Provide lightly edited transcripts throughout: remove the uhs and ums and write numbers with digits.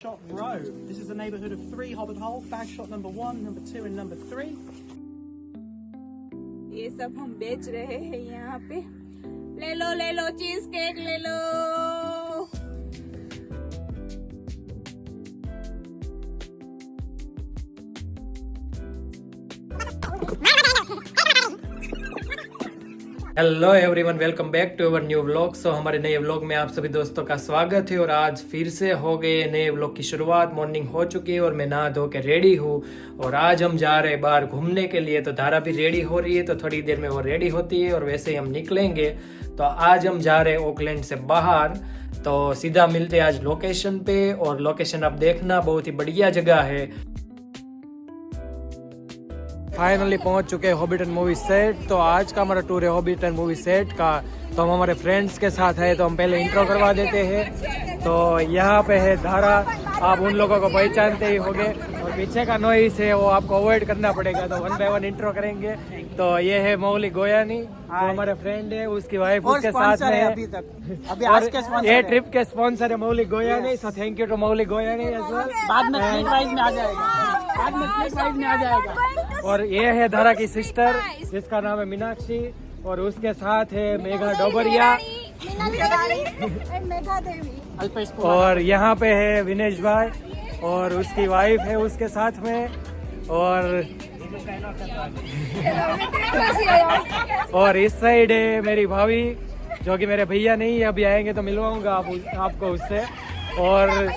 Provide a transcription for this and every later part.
Shot Row. This is the neighbourhood of 3 Hobbit Hole. Bag shot number 1, number 2 and number 3. ये सब हम बेच रहे हैं यहाँ पे। ले लो चीज केक ले लो। Hello everyone, welcome back to our new vlog. So हमारे नए व्लॉग में आप सभी दोस्तों का स्वागत है। और आज फिर से हो गए नए व्लॉग की शुरुआत। मॉर्निंग हो चुकी है और मैं नहा धो के रेडी हूँ और आज हम जा रहे हैं बाहर घूमने के लिए। तो धारा भी रेडी हो रही है, तो थोड़ी देर में वो रेडी होती है और वैसे ही हम निकलेंगे। तो आज हम जा रहे हैं ऑकलैंड से बाहर। तो सीधा मिलते हैं आज लोकेशन पे, और लोकेशन आप देखना बहुत ही बढ़िया जगह है। फाइनली पहुंच चुके हैं हॉबिटन मूवी सेट। तो आज का हमारा टूर है हॉबिटन मूवी सेट का। तो हम हमारे फ्रेंड्स के साथ है, तो हम पहले इंट्रो करवा देते हैं। तो यहाँ पे है धारा, आप उन लोगों को पहचानते ही होंगे। और पीछे का नॉइस है वो आपको अवॉइड करना पड़ेगा। तो वन बाय वन इंट्रो करेंगे। तो ये है मौली गोयानी, जो हमारे फ्रेंड है, उसकी वाइफ उसके साथ में है। अभी आज के स्पॉन्सर ये ट्रिप के स्पॉन्सर है Mauli Goyani. So thank you to Mauli Goyani. बाद में स्प्लिट प्राइस में आ जाएगा। और ये है धारा की सिस्टर, जिसका नाम है मीनाक्षी, और उसके साथ है मेघा डोबरिया, और यहाँ पे है विनेश भाई, और उसकी वाइफ है उसके साथ में, और इस साइड है मेरी भाभी, जो कि मेरे भैया नहीं है, अभी आएंगे तो मिलवाऊंगा आपको उससे। और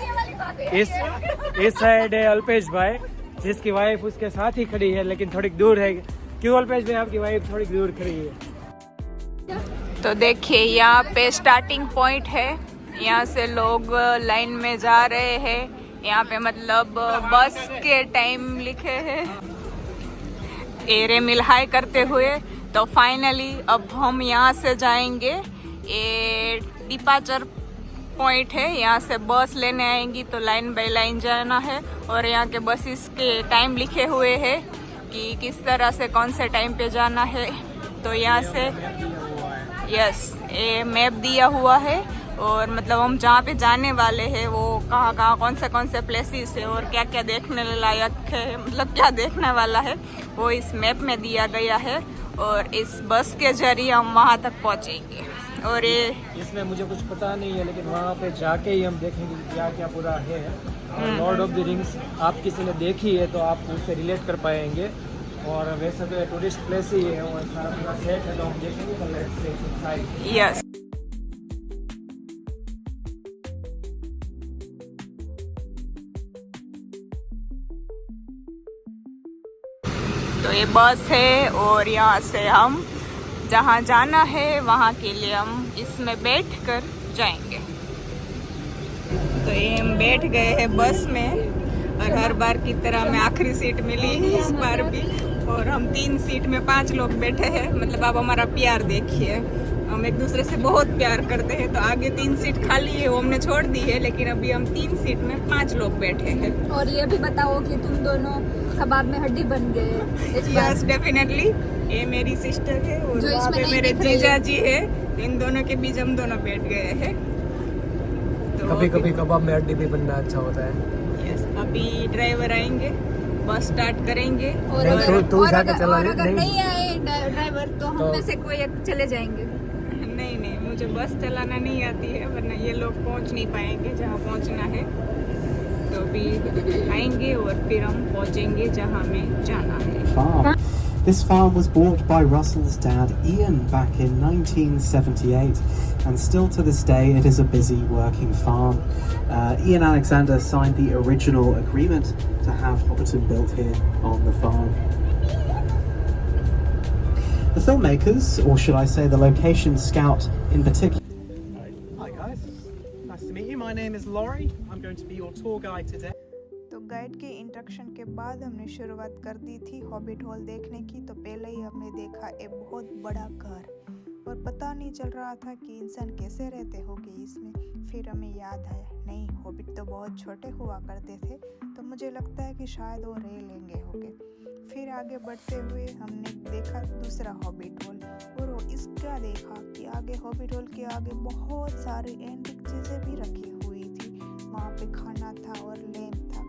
इस साइड है अल्पेश भाई, जिसकी वाइफ उसके साथ ही खड़ी है, लेकिन थोड़ी दूर है। क्यों अल्पेश भाई, आपकी वाइफ थोड़ी दूर खड़ी है? तो देखिए यहाँ पे स्टार्टिंग पॉइंट है, यहाँ से लोग लाइन में जा रहे हैं। यहाँ पे मतलब बस के टाइम लिखे हैं, एरे मिल हाई करते हुए। तो फाइनली अब हम यहाँ से जाएंगे, ये डिपार्चर पॉइंट है, यहाँ से बस लेने आएंगी। तो लाइन बाय लाइन जाना है, और यहाँ के बसेस के टाइम लिखे हुए हैं कि किस तरह से कौन से टाइम पे जाना है। तो यहाँ से ये मैप दिया हुआ है, और मतलब हम जहाँ पे जाने वाले हैं वो कहाँ कौन से प्लेसेस है और क्या क्या देखने लायक है, मतलब क्या देखने वाला है वो इस मैप में दिया गया है। और इस बस के जरिए हम वहाँ तक पहुँचेंगे। और ये इसमें मुझे कुछ पता नहीं है, लेकिन वहाँ पे जाके ही हम देखेंगे क्या क्या पूरा है। लॉर्ड ऑफ द रिंग्स आप किसी ने देखी है तो आप उससे रिलेट कर पाएंगे। और वैसे तो टूरिस्ट प्लेस ही है, और सारा पूरा सेट है, तो हम देखेंगे। तो लेट्स से इनसाइड। यस, तो ये बस है, और यहाँ से हम जहाँ जाना है वहाँ के लिए हम इसमें बैठ कर जाएंगे। तो ये हम बैठ गए हैं बस में, और हर बार की तरह हमें आखिरी सीट मिली है इस बार भी। और हम 3 सीट में 5 लोग बैठे हैं। मतलब आप हमारा प्यार देखिए, हम एक दूसरे से बहुत प्यार करते हैं। तो आगे 3 सीट खाली है, वो हमने छोड़ दी है, लेकिन अभी हम 3 सीट में 5 लोग बैठे हैं। और ये भी बताओ कि तुम दोनों कबाब में हड्डी बन गए। Yes definitely. ये मेरी सिस्टर है, और वहाँ पे मेरे जीजा जी है। इन दोनों के बीच हम दोनों बैठ गए हैं। तो कभी कभी कबाब में हड्डी भी बनना अच्छा होता है। यस, अभी ड्राइवर आएंगे, बस स्टार्ट करेंगे। और अगर नहीं आए ड्राइवर तो हम में से कोई एक चले जाएंगे। नहीं, मुझे बस चलाना नहीं आती है, वरना ये लोग पहुंच नहीं पाएंगे जहाँ पहुंचना है। तो अभी आएंगे और फिर हम पहुंचेंगे जहाँ हमें जाना है। This farm was bought by Russell's dad Ian back in 1978, and still to this day it is a busy working farm. Ian Alexander signed the original agreement to have Hobbiton built here on the farm. The filmmakers, or should I say the location scout in particular. Hi guys, nice to meet you. My name is Laurie. I'm going to be your tour guide today. तो guide के instruction के बाद हमने शुरुआत कर दी थी hobbit hall देखने की। तो पहले ही हमने देखा एक बहुत बड़ा घर, और पता नहीं चल रहा था कि इंसान कैसे रहते होंगे इसमें। फिर हमें याद आया, नहीं हॉबिट तो बहुत छोटे हुआ करते थे, तो मुझे लगता है कि शायद वो रह लेंगे होंगे। फिर आगे बढ़ते हुए हमने देखा दूसरा हॉबिट हॉल, और इसका देखा कि आगे हॉबिट हॉल के आगे बहुत सारी एंटिक चीज़ें भी रखी हुई थी। वहाँ पे खाना था और लैम्प था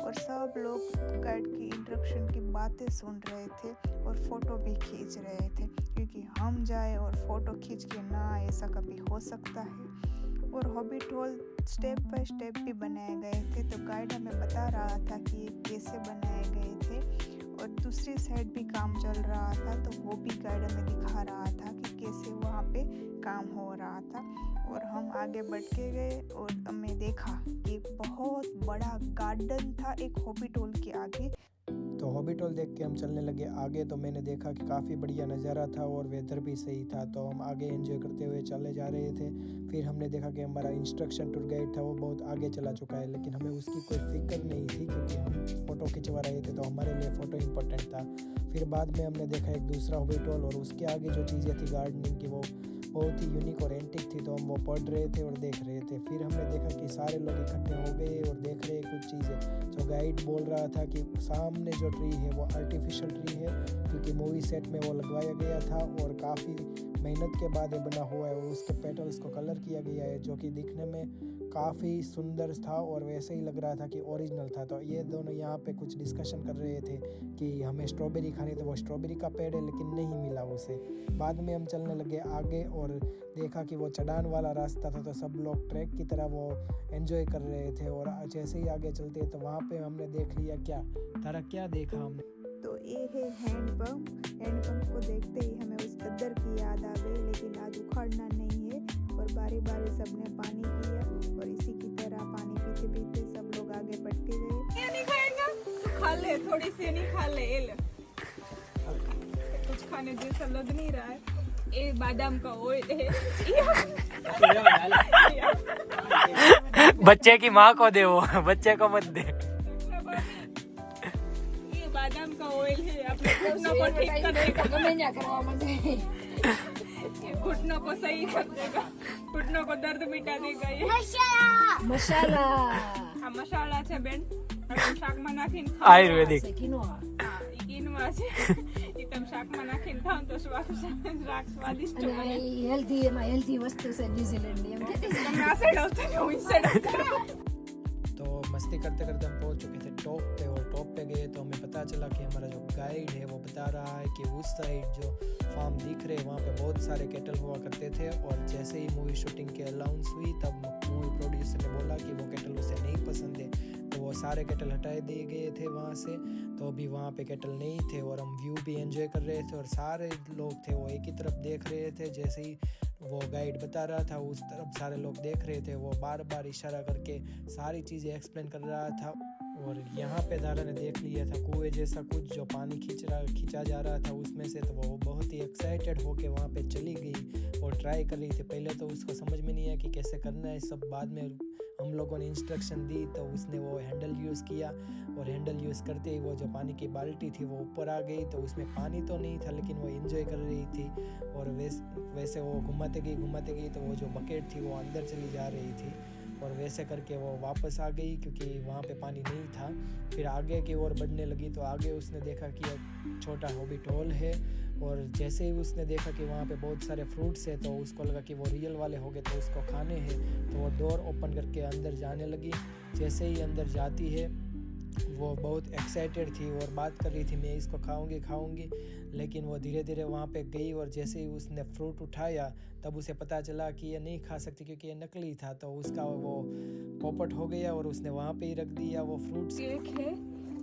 और सब लोग गाइड की इंस्ट्रक्शन की बातें सुन रहे थे और फ़ोटो भी खींच रहे थे, क्योंकि हम जाए और फ़ोटो खींच के ना आए ऐसा कभी हो सकता है। और hobbit hall step by step भी बनाए गए थे, तो गाइड हमें बता रहा था कि ये कैसे बनाए गए थे और दूसरी साइड भी काम चल रहा था, तो वो भी गाइड हमें दिखा रहा था कि कैसे वहाँ पे काम हो रहा था। और हम आगे बढ़ के गए और हमने देखा कि बहुत बड़ा गार्डन था एक हॉबिट हॉल के आगे। तो हॉबिट हॉल देख के हम चलने लगे आगे, तो मैंने देखा कि काफ़ी बढ़िया नज़ारा था और वेदर भी सही था, तो हम आगे एंजॉय करते हुए चले जा रहे थे। फिर हमने देखा कि हमारा इंस्ट्रक्शन टूर गाइड था वो बहुत आगे चला चुका है, लेकिन हमें उसकी कोई फिक्र नहीं थी क्योंकि हम फ़ोटो खिंचवा रहे थे, तो हमारे लिए फ़ोटो इम्पोर्टेंट था। फिर बाद में हमने देखा एक दूसरा हॉबिट हॉल और उसके आगे जो चीज़ें थी गार्डनिंग की वो बहुत ही यूनिक और एंटिक थी, तो हम वो पढ़ रहे थे और देख रहे थे। फिर हमने देखा कि सारे लोग इकट्ठे हो गए और देख रहे कुछ चीज़ें। जो गाइड बोल रहा था कि सामने जो ट्री है वो आर्टिफिशियल ट्री है, क्योंकि मूवी सेट में वो लगवाया गया था और काफ़ी मेहनत के बाद ये बना हुआ है और उसके पेटल्स को कलर किया गया है, जो कि दिखने में काफ़ी सुंदर था और वैसे ही लग रहा था कि ओरिजिनल था। तो ये दोनों यहाँ पे कुछ डिस्कशन कर रहे थे कि हमें स्ट्रॉबेरी खानी, तो वो स्ट्रॉबेरी का पेड़ है लेकिन नहीं मिला उसे। बाद में हम चलने लगे आगे और देखा कि वो चढ़ान वाला रास्ता था, तो सब लोग ट्रैक की तरह वो एंजॉय कर रहे थे। और जैसे ही आगे चलते तो वहाँ पे हमने देख लिया, क्या तारा क्या देखा हमने, तो ये है हैंडपम्प। हैंडपम्प को देखते ही हमें उस गद्दर की याद आ गई, लेकिन आज उखाड़ना नहीं है और बारी बारी सबने पानी पिया और इसी की तरह पानी पीते पीते सब लोग आगे बढ़ते गए। ये नहीं खाएगा तो खा ले, थोड़ी सी नहीं खा ले, ये ले। कुछ खाने जैसा लग नहीं रहा है। ये बादाम का ऑयल है। बच्चे की माँ को दे, वो बच्चे को मत दे। ये बादाम का ऑयल है, अपने घुटनों को ठीक करेगा, ये घुटनों को सही कर देगा, घुटनों को दर्द मिटा देगा। ये मसाला છે બેન, શાકમાં નાખીને ખાઓ, આયુર્વેદિક હા કિનવા છે, એ તમે શાકમાં નાખીને ખાઓ તો સ્વાદિષ્ટ બને। હેલ્ધી વસ્તુ છે ન્યુઝીલેન્ડની એમ કહેતી છે। તમે આ સાઈડ આવતા ને હું ઈ સાઈડ આવતા। तो मस्ती करते करते हम पहुंच चुके थे टॉप पे, और टॉप पे गए तो हमें पता चला कि हमारा जो गाइड है वो बता रहा है कि उस साइड जो फार्म दिख रहे वहाँ पे बहुत सारे कैटल हुआ करते थे, और जैसे ही मूवी शूटिंग की अलाउंस हुई तब मूवी प्रोड्यूसर ने बोला कि वो कैटल उसे नहीं पसंद है, तो वो सारे कैटल हटाए दिए गए थे वहाँ से। तो अभी वहाँ पे कैटल नहीं थे और हम व्यू भी एंजॉय कर रहे थे और सारे लोग थे वो एक ही तरफ देख रहे थे। जैसे ही वो गाइड बता रहा था उस तरफ सारे लोग देख रहे थे, वो बार बार इशारा करके सारी चीज़ें एक्सप्लेन कर रहा था। और यहाँ पे दारा ने देख लिया था कुएं जैसा कुछ जो पानी खींचा जा रहा था उसमें से, तो वो बहुत ही एक्साइटेड होके वहाँ पे चली गई और ट्राई कर रही थी। पहले तो उसको समझ में नहीं आया कि कैसे करना है सब, बाद में हम लोगों ने इंस्ट्रक्शन दी तो उसने वो हैंडल यूज़ किया और हैंडल यूज़ करते ही वो जो पानी की बाल्टी थी वो ऊपर आ गई, तो उसमें पानी तो नहीं था लेकिन वो एंजॉय कर रही थी। और वैसे वो घुमाते गई तो वो जो बकेट थी वो अंदर चली जा रही थी और वैसे करके वो वापस आ गई क्योंकि वहाँ पे पानी नहीं था। फिर आगे की ओर बढ़ने लगी तो आगे उसने देखा कि एक छोटा हॉबिट हॉल है, और जैसे ही उसने देखा कि वहाँ पे बहुत सारे फ्रूट्स है तो उसको लगा कि वो रियल वाले हो गए तो उसको खाने हैं, तो वो डोर ओपन करके अंदर जाने लगी। जैसे ही अंदर जाती है वो बहुत एक्साइटेड थी और बात कर रही थी मैं इसको खाऊंगी, लेकिन वो धीरे धीरे वहाँ पे गई और जैसे ही उसने फ्रूट उठाया तब उसे पता चला कि ये नहीं खा सकती क्योंकि ये नकली था, तो उसका वो पोपट हो गया और उसने वहाँ पे ही रख दिया वो फ्रूट्स। केक है,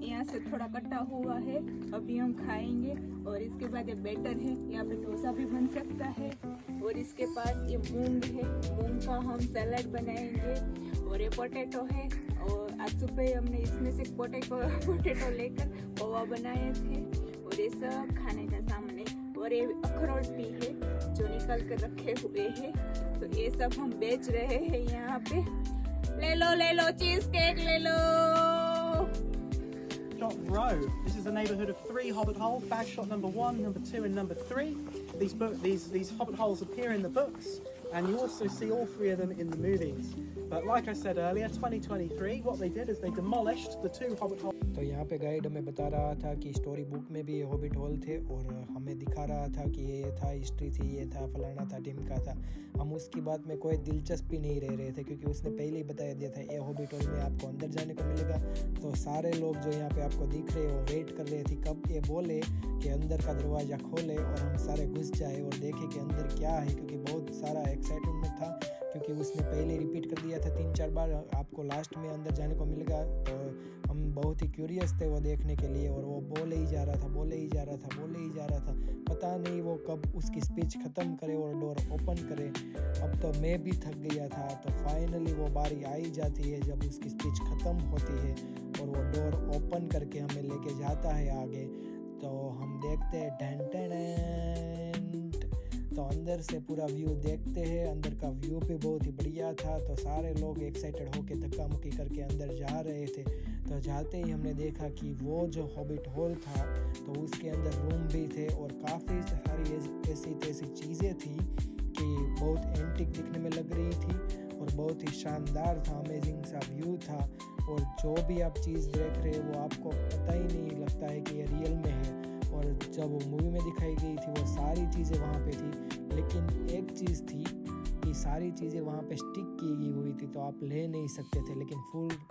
यहाँ से थोड़ा कटा हुआ है, अभी हम खाएंगे। और इसके बाद ये बैटर है, यहाँ पे डोसा भी बन सकता है। और इसके पास ये मूंग है, मूंग का हम सैलड बनाएंगे। और ये पोटैटो है, और आज सुबह हमने इसमें से पोटैटो लेकर पोहा बनाए थे। और ये सब खाने का सामान है। और ये अखरोट भी है जो निकाल कर रखे हुए हैं, तो ये सब हम बेच रहे हैं यहाँ पे। ले लो चीज केक ले लो। Shot Row. This is the neighbourhood of 3 Hobbit Hole. Bag shot number 1, number 2, and number 3. These hobbit holes appear in the books. and you also see all three of them in the movies. But like I said earlier, 2023, what they did is they demolished the 2 Hobbit holes. तो यहाँ पे guide हमें बता रहा था कि story book में भी ये हॉबिट हॉल थे और हमें दिखा रहा था कि ये था, हिस्ट्री थी, ये था, फलाना था, ढिमका था। हम उसकी बात में कोई दिलचस्पी नहीं रह रहे थे क्योंकि उसने पहले ही बता दिया था ये हॉबिट हॉल में आपको अंदर जाने को मिलेगा। तो सारे लोग जो यहाँ पे आपको दिख रहे हो वेट कर रहे थे कब ये बोले कि अंदर का दरवाज़ा खोले और हम सारे घुस जाए और देखें कि अंदर क्या है, क्योंकि बहुत सारा एक्साइटमेंट था क्योंकि उसने पहले रिपीट कर दिया था 3-4 बार आपको लास्ट में अंदर जाने को मिलेगा। तो हम बहुत ही क्यूरियस थे वो देखने के लिए और वो बोले ही जा रहा था, पता नहीं वो कब उसकी स्पीच ख़त्म करे और डोर ओपन करे। अब तो मैं भी थक गया था। तो फाइनली वो बारी आई जाती है जब उसकी स्पीच ख़त्म होती है और वो डोर ओपन करके हमें लेके जाता है आगे। तो हम देखते हैं ढेंटेंट, तो अंदर से पूरा व्यू देखते हैं। अंदर का व्यू भी बहुत ही बढ़िया था। तो सारे लोग एक्साइटेड होके धक्का मुक्की करके अंदर जा रहे थे। तो जाते ही हमने देखा कि वो जो हॉबिट हॉल था तो उसके अंदर रूम भी थे और काफ़ी सारी ऐसी चीज़ें थी कि बहुत एंटिक दिखने में लग रही थी और बहुत ही शानदार था, अमेजिंग सा व्यू था। और जो भी आप चीज़ देख रहे हो वो आपको पता ही नहीं लगता है कि ये रियल में है। और जब वो मूवी में दिखाई गई थी वो सारी चीज़ें वहाँ पे थी, लेकिन एक चीज़ थी कि सारी चीज़ें वहाँ पे स्टिक की हुई थी तो आप ले नहीं सकते थे। लेकिन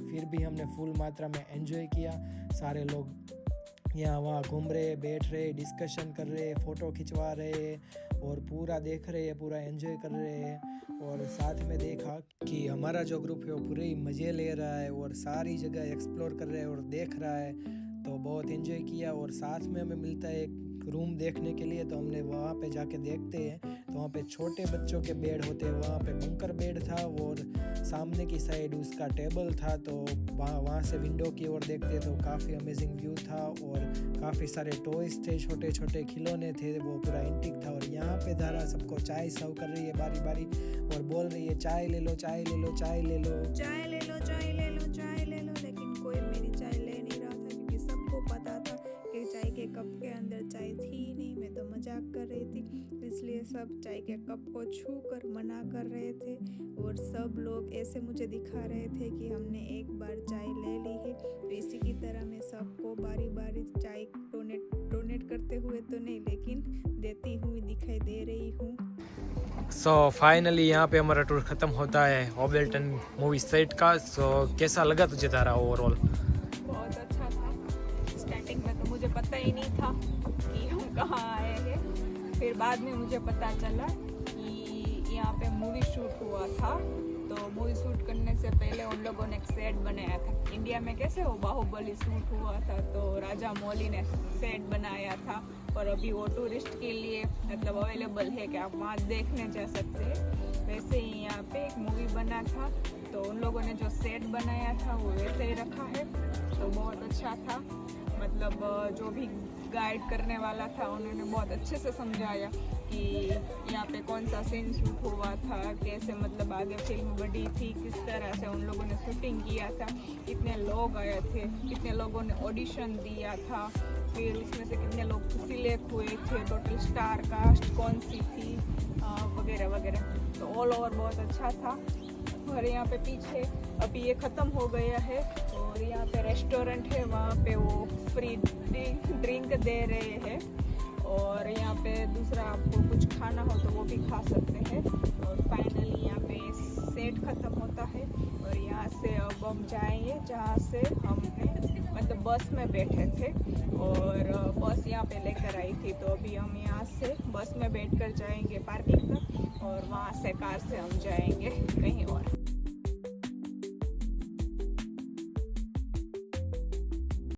फिर भी हमने फुल मात्रा में एंजॉय किया। सारे लोग यहाँ वहाँ घूम रहे, बैठ रहे, डिस्कशन कर रहे, फ़ोटो खिंचवा रहे और पूरा देख रहे हैं, पूरा एंजॉय कर रहे हैं। और साथ में देखा कि हमारा जो ग्रुप है वो पूरे ही मज़े ले रहा है और सारी जगह एक्सप्लोर कर रहा है और देख रहा है। तो बहुत एंजॉय किया और साथ में हमें मिलता है एक रूम देखने के लिए। तो हमने वहाँ पे जाके देखते हैं तो वहाँ पे छोटे बच्चों के बेड होते हैं, वहाँ पे बंकर बेड था और सामने की साइड उसका टेबल था। तो वहाँ से विंडो की ओर देखते तो काफ़ी अमेजिंग व्यू था और काफ़ी सारे टॉयज़ थे, छोटे छोटे खिलौने थे, वो पूरा एंटिक था। और यहाँ पे धारा सबको चाय सर्व कर रही है बारी बारी और बोल रही है चाय ले लो, चाय ले लो, चाय ले लो, चाय ले लो, चाय ले लो, चाय ले लो। लेकिन कोई मेरी चाय ले नहीं रहा था क्योंकि सबको पता था कि चाय के कप के अंदर चाय थी ही नहीं। मैं तो मजाक कर रही थी, इसलिए सब चाय के कप को छू कर मना कर रहे थे और सब लोग ऐसे मुझे दिखा रहे थे कि हमने एक बार चाय ले ली है। तो इसी की तरह मैं सबको बारी बारी चाय डोनेट करते हुए तो नहीं, लेकिन देती हुई दिखाई दे रही हूँ। सो फाइनली यहाँ पे हमारा टूर ख़त्म होता है हॉबिल्टन मूवी सेट का। सो कैसा लगा तुझे तारा ओवरऑल? बहुत अच्छा था। स्टार्टिंग में तो मुझे पता ही नहीं था कि हम कहाँ आए हैं। फिर बाद में मुझे पता चला कि यहाँ पे मूवी शूट हुआ था। तो मूवी शूट करने से पहले उन लोगों ने एक सेट बनाया था। इंडिया में कैसे हो बाहुबली शूट हुआ था तो राजा मौली ने सेट बनाया था और अभी वो टूरिस्ट के लिए मतलब अवेलेबल है कि आप वहाँ देखने जा सकते हैं। वैसे ही यहाँ पे एक मूवी बना था तो उन लोगों ने जो सेट बनाया था वो वैसे ही रखा है। तो बहुत अच्छा था। मतलब जो भी गाइड करने वाला था उन्होंने बहुत अच्छे से समझाया कि यहाँ पे कौन सा सीन शूट हुआ था, कैसे मतलब आगे फिल्म बनी थी, किस तरह से उन लोगों ने शूटिंग किया था, कितने लोग आए थे, कितने लोगों ने ऑडिशन दिया था, फिर उसमें से कितने लोग सिलेक्ट हुए थे, टोटल स्टार कास्ट कौन सी थी वगैरह वगैरह। तो ऑल ओवर बहुत अच्छा था। और यहाँ पे पीछे अभी ये ख़त्म हो गया है और यहाँ पे रेस्टोरेंट है, वहाँ पे वो फ्री ड्रिंक दे रहे हैं और यहाँ पे दूसरा आपको कुछ खाना हो तो वो भी खा सकते हैं। और फाइनली यहाँ पे सेट ख़त्म होता है और यहाँ से अब हम जाएंगे जहाँ से हमने मतलब बस में बैठे थे और बस यहाँ पे लेकर आई थी। तो अभी हम यहाँ से बस में बैठकर जाएंगे पार्किंग तक और वहाँ से कार से हम जाएंगे कहीं और।